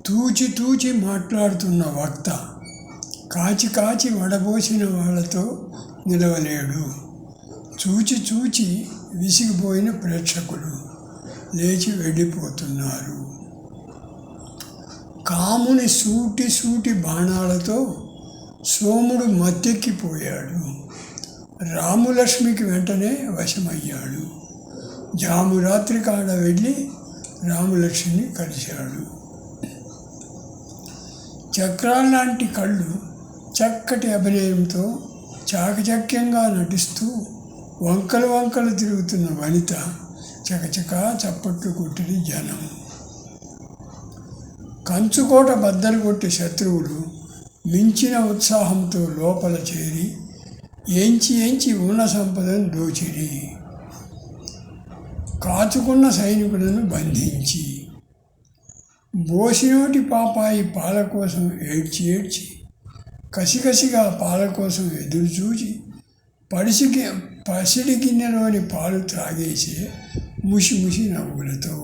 తూచి తూచి మాట్లాడుతున్న వక్త కాచి కాచి వడబోసిన వాళ్ళతో నిలవలేడు. చూచి చూచి విసిగిపోయిన ప్రేక్షకులు లేచి వెళ్ళిపోతున్నారు. కాముని సూటి సూటి బాణాలతో సోముడు మత్తెక్కిపోయాడు. రాములక్ష్మికి వెంటనే వశమయ్యాడు. జామురాత్రి కాడ వెళ్ళి రామలక్ష్మిని కలిశాడు. చక్రాల్లాంటి కళ్ళు, చక్కటి అభినయంతో చాకచక్యంగా నటిస్తూ వంకలు వంకలు తిరుగుతున్న వనిత చకచకా చప్పట్లు కొట్టిన జనం. కంచుకోట బద్దలు కొట్టి శత్రువులు మించిన ఉత్సాహంతో లోపల చేరి ఎంచి ఎంచి ఉన్న సంపదను దోచిరి. కాచుకున్న సైనికులను బంధించి బోసినోటి పాపాయి పాల కోసం ఏడ్చి ఏడ్చి కసికసిగా పాల కోసం ఎదురుచూచి పసిడి గిన్నెలోని పాలు త్రాగేసే ముసి ముసి నవ్వులతో